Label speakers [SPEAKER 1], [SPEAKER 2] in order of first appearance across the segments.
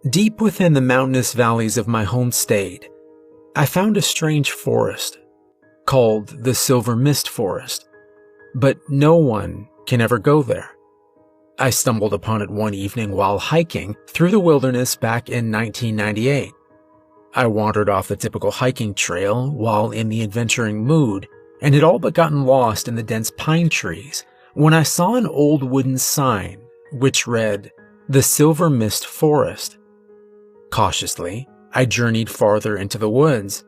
[SPEAKER 1] Deep within the mountainous valleys of my home state, I found a strange forest called the Silver Mist Forest, but no one can ever go there. I stumbled upon it one evening while hiking through the wilderness back in 1998. I wandered off the typical hiking trail while in the adventuring mood and had all but gotten lost in the dense pine trees when I saw an old wooden sign which read, "The Silver Mist Forest." Cautiously, I journeyed farther into the woods.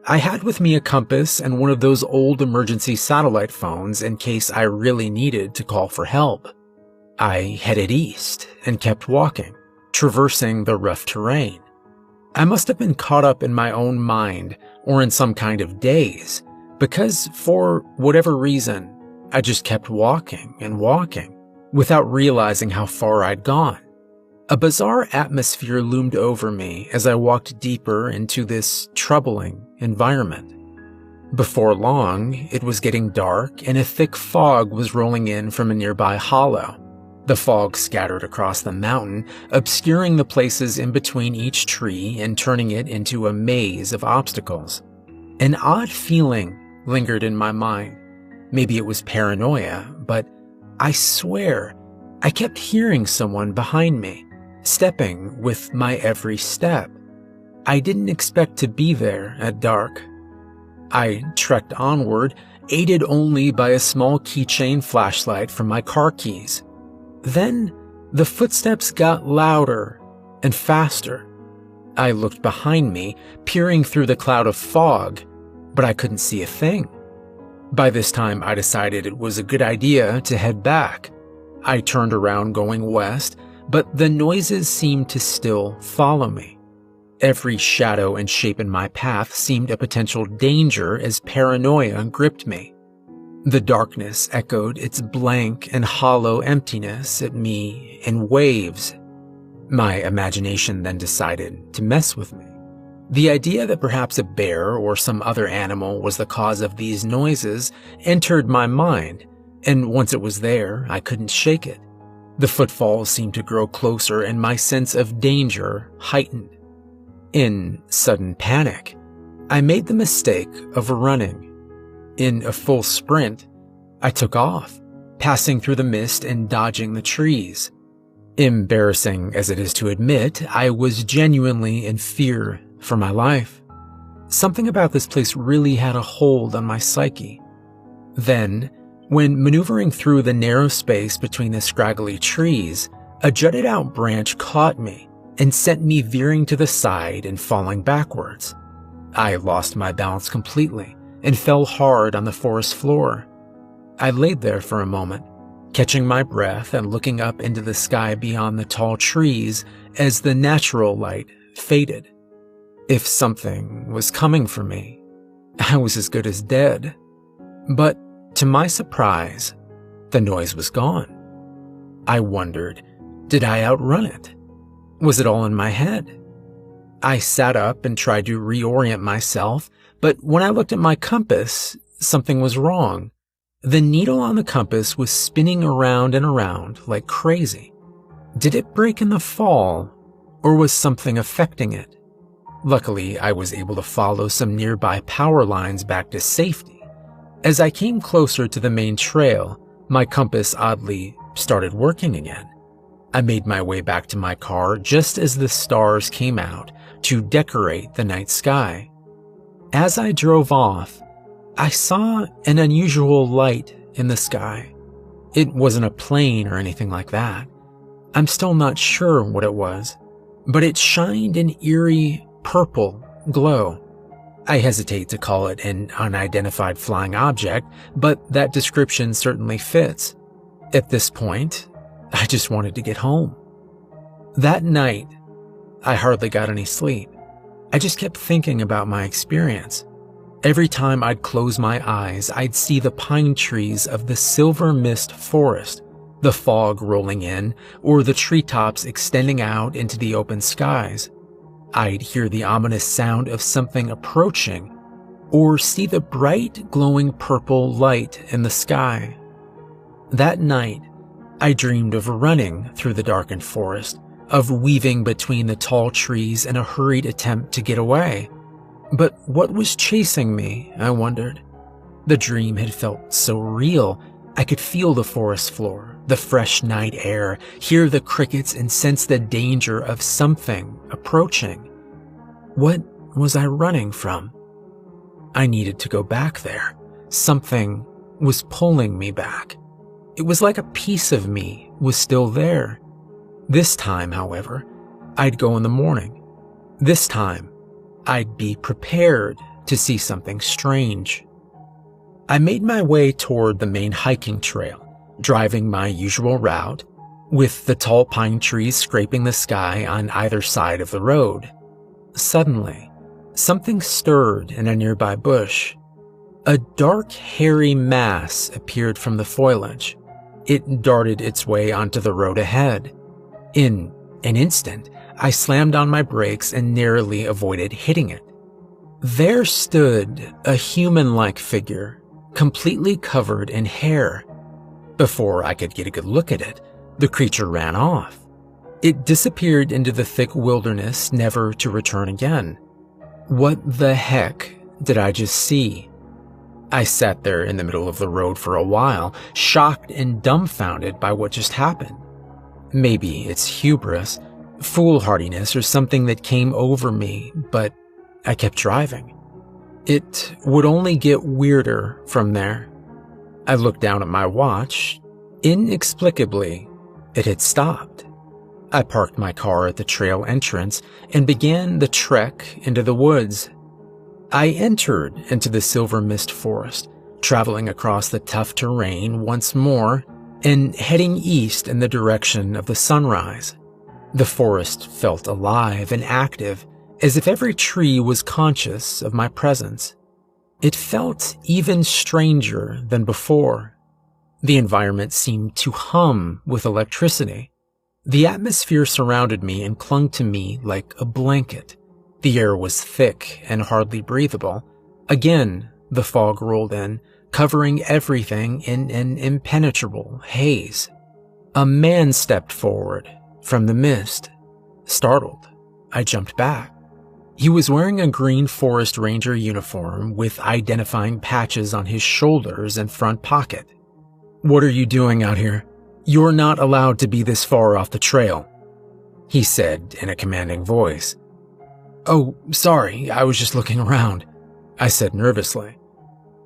[SPEAKER 1] I had with me a compass and one of those old emergency satellite phones in case I really needed to call for help. I headed east and kept walking, traversing the rough terrain. I must have been caught up in my own mind or in some kind of daze, because for whatever reason, I just kept walking and walking without realizing how far I'd gone. A bizarre atmosphere loomed over me as I walked deeper into this troubling environment. Before long, it was getting dark and a thick fog was rolling in from a nearby hollow. The fog scattered across the mountain, obscuring the places in between each tree and turning it into a maze of obstacles. An odd feeling lingered in my mind. Maybe it was paranoia, but I swear I kept hearing someone behind me, stepping with my every step. I didn't expect to be there at dark. I trekked onward, aided only by a small keychain flashlight from my car keys. Then, the footsteps got louder and faster. I looked behind me, peering through the cloud of fog, but I couldn't see a thing. By this time, I decided it was a good idea to head back. I turned around going west, but the noises seemed to still follow me. Every shadow and shape in my path seemed a potential danger as paranoia gripped me. The darkness echoed its blank and hollow emptiness at me in waves. My imagination then decided to mess with me. The idea that perhaps a bear or some other animal was the cause of these noises entered my mind, and once it was there, I couldn't shake it. The footfalls seemed to grow closer and my sense of danger heightened. In sudden panic, I made the mistake of running. In a full sprint, I took off, passing through the mist and dodging the trees. Embarrassing as it is to admit, I was genuinely in fear for my life. Something about this place really had a hold on my psyche. Then, when maneuvering through the narrow space between the scraggly trees, a jutted-out branch caught me and sent me veering to the side and falling backwards. I lost my balance completely and fell hard on the forest floor. I laid there for a moment, catching my breath and looking up into the sky beyond the tall trees as the natural light faded. If something was coming for me, I was as good as dead. But to my surprise, the noise was gone. I wondered, did I outrun it? Was it all in my head? I sat up and tried to reorient myself, but when I looked at my compass, something was wrong. The needle on the compass was spinning around and around like crazy. Did it break in the fall, or was something affecting it? Luckily, I was able to follow some nearby power lines back to safety. As I came closer to the main trail, my compass oddly started working again. I made my way back to my car just as the stars came out to decorate the night sky. As I drove off, I saw an unusual light in the sky. It wasn't a plane or anything like that. I'm still not sure what it was, but it shined an eerie purple glow. I hesitate to call it an unidentified flying object, but that description certainly fits. At this point, I just wanted to get home. That night, I hardly got any sleep. I just kept thinking about my experience. Every time I'd close my eyes, I'd see the pine trees of the Silver Mist Forest, the fog rolling in, or the treetops extending out into the open skies. I'd hear the ominous sound of something approaching, or see the bright, glowing purple light in the sky. That night, I dreamed of running through the darkened forest, of weaving between the tall trees in a hurried attempt to get away. But what was chasing me, I wondered. The dream had felt so real. I could feel the forest floor, the fresh night air, hear the crickets, and sense the danger of something approaching. What was I running from? I needed to go back there. Something was pulling me back. It was like a piece of me was still there. This time, however, I'd go in the morning. This time, I'd be prepared to see something strange. I made my way toward the main hiking trail, driving my usual route, with the tall pine trees scraping the sky on either side of the road. Suddenly, something stirred in a nearby bush. A dark, hairy mass appeared from the foliage. It darted its way onto the road ahead. In an instant, I slammed on my brakes and narrowly avoided hitting it. There stood a human-like figure, completely covered in hair. Before I could get a good look at it, the creature ran off. It disappeared into the thick wilderness, never to return again. What the heck did I just see? I sat there in the middle of the road for a while, shocked and dumbfounded by what just happened. Maybe it's hubris, foolhardiness, or something that came over me, but I kept driving. It would only get weirder from there. I looked down at my watch. Inexplicably, it had stopped. I parked my car at the trail entrance and began the trek into the woods. I entered into the silver mist forest, traveling across the tough terrain once more and heading east in the direction of the sunrise. The forest felt alive and active, as if every tree was conscious of my presence. It felt even stranger than before. The environment seemed to hum with electricity. The atmosphere surrounded me and clung to me like a blanket. The air was thick and hardly breathable. Again, the fog rolled in, covering everything in an impenetrable haze. A man stepped forward from the mist. Startled, I jumped back. He was wearing a green forest ranger uniform with identifying patches on his shoulders and front pocket. "What are you doing out here? You're not allowed to be this far off the trail," he said in a commanding voice. "Oh, sorry, I was just looking around," I said nervously.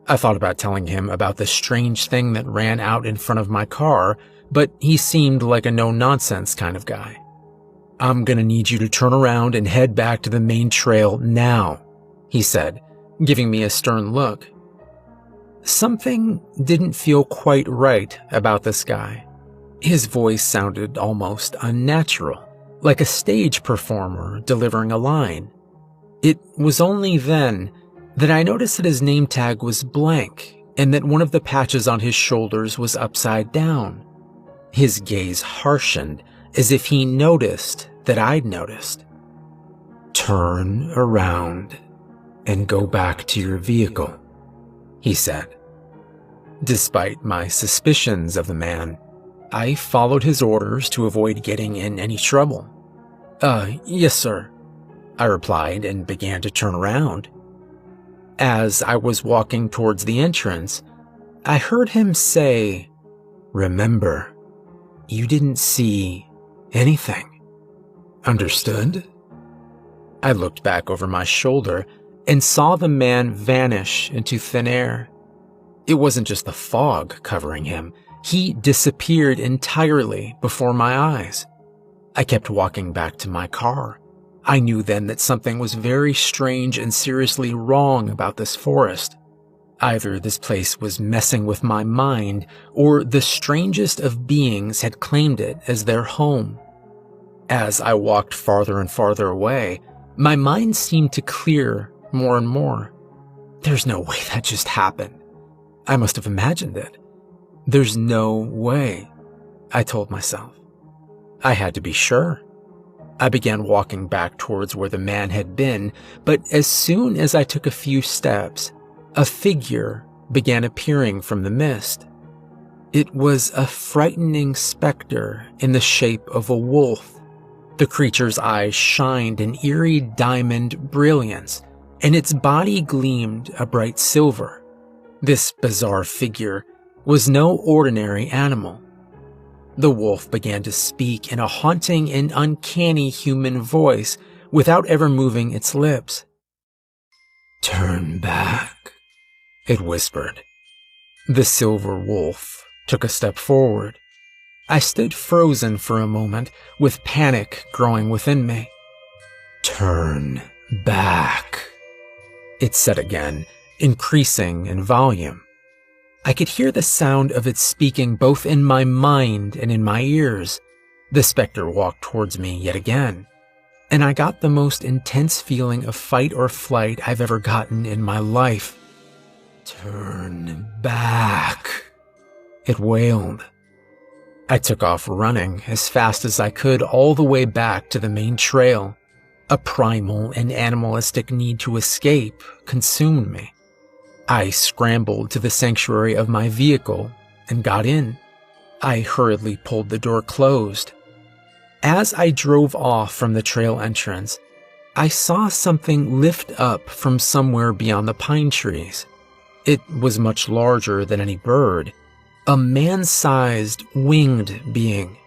[SPEAKER 1] I thought about telling him about the strange thing that ran out in front of my car, but he seemed like a no-nonsense kind of guy. "I'm gonna need you to turn around and head back to the main trail now," he said, giving me a stern look. Something didn't feel quite right about this guy. His voice sounded almost unnatural, like a stage performer delivering a line. It was only then that I noticed that his name tag was blank and that one of the patches on his shoulders was upside down. His gaze harshened as if he noticed that I'd noticed. "Turn around and go back to your vehicle," he said. Despite my suspicions of the man, I followed his orders to avoid getting in any trouble. Yes, sir," I replied and began to turn around. As I was walking towards the entrance, I heard him say, "Remember, you didn't see anything. Understood?" I looked back over my shoulder and saw the man vanish into thin air. It wasn't just the fog covering him. He disappeared entirely before my eyes. I kept walking back to my car. I knew then that something was very strange and seriously wrong about this forest. Either this place was messing with my mind, or the strangest of beings had claimed it as their home. As I walked farther and farther away, my mind seemed to clear more and more. There's no way that just happened. I must have imagined it. There's no way, I told myself. I had to be sure. I began walking back towards where the man had been, but as soon as I took a few steps, a figure began appearing from the mist. It was a frightening specter in the shape of a wolf. The creature's eyes shined an eerie diamond brilliance, and its body gleamed a bright silver. This bizarre figure was no ordinary animal. The wolf began to speak in a haunting and uncanny human voice without ever moving its lips. "Turn back," it whispered. The silver wolf took a step forward. I stood frozen for a moment, with panic growing within me. "Turn back," it said again, increasing in volume. I could hear the sound of it speaking both in my mind and in my ears. The specter walked towards me yet again, and I got the most intense feeling of fight or flight I've ever gotten in my life. "Turn back," it wailed. I took off running as fast as I could all the way back to the main trail. A primal and animalistic need to escape consumed me. I scrambled to the sanctuary of my vehicle and got in. I hurriedly pulled the door closed. As I drove off from the trail entrance, I saw something lift up from somewhere beyond the pine trees. It was much larger than any bird, a man-sized winged being.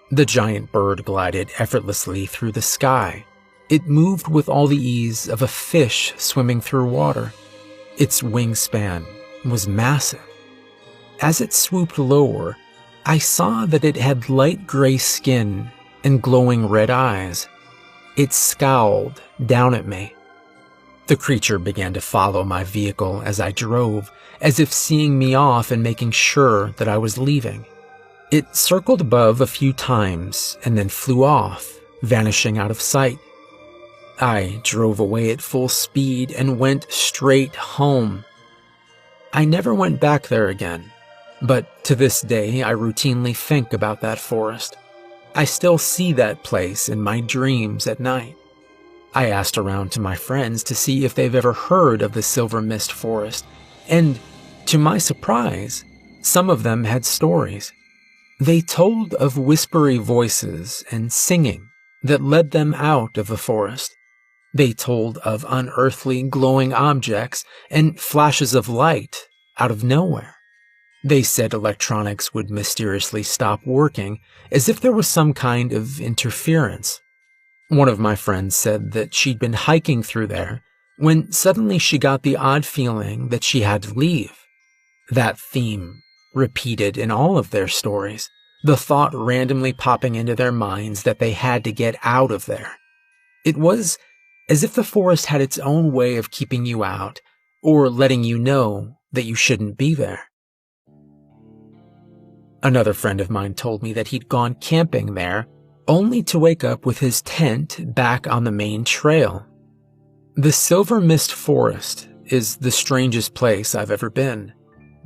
[SPEAKER 1] The giant bird glided effortlessly through the sky. It moved with all the ease of a fish swimming through water. Its wingspan was massive. As it swooped lower, I saw that it had light gray skin and glowing red eyes. It scowled down at me. The creature began to follow my vehicle as I drove, as if seeing me off and making sure that I was leaving. It circled above a few times and then flew off, vanishing out of sight. I drove away at full speed and went straight home. I never went back there again, but to this day I routinely think about that forest. I still see that place in my dreams at night. I asked around to my friends to see if they've ever heard of the Silver Mist Forest, and to my surprise, some of them had stories. They told of whispery voices and singing that led them out of the forest. They told of unearthly glowing objects and flashes of light out of nowhere. They said electronics would mysteriously stop working, as if there was some kind of interference. One of my friends said that she'd been hiking through there when suddenly she got the odd feeling that she had to leave. That theme repeated in all of their stories, the thought randomly popping into their minds that they had to get out of there. It was as if the forest had its own way of keeping you out or letting you know that you shouldn't be there. Another friend of mine told me that he'd gone camping there only to wake up with his tent back on the main trail. The Silver Mist Forest is the strangest place I've ever been.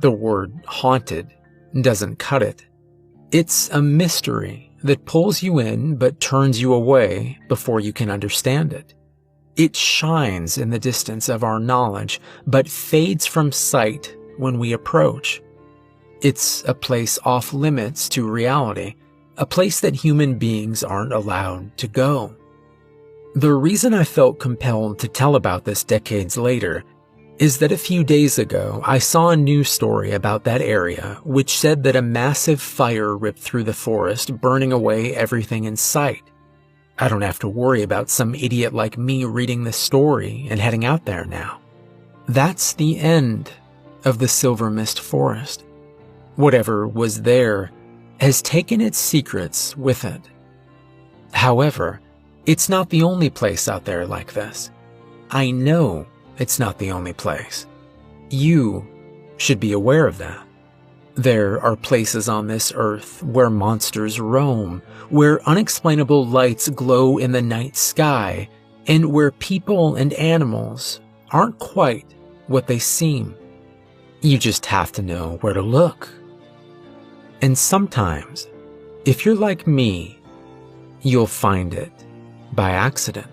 [SPEAKER 1] The word haunted doesn't cut it. It's a mystery that pulls you in but turns you away before you can understand it. It shines in the distance of our knowledge but fades from sight when we approach. It's a place off limits to reality, a place that human beings aren't allowed to go. The reason I felt compelled to tell about this decades later is that a few days ago I saw a news story about that area which said that a massive fire ripped through the forest, burning away everything in sight. I don't have to worry about some idiot like me reading this story and heading out there now. That's the end of the Silver Mist Forest. Whatever was there has taken its secrets with it. However, it's not the only place out there like this. I know it's not the only place. You should be aware of that. There are places on this earth where monsters roam, where unexplainable lights glow in the night sky, and where people and animals aren't quite what they seem. You just have to know where to look. And sometimes, if you're like me, you'll find it by accident.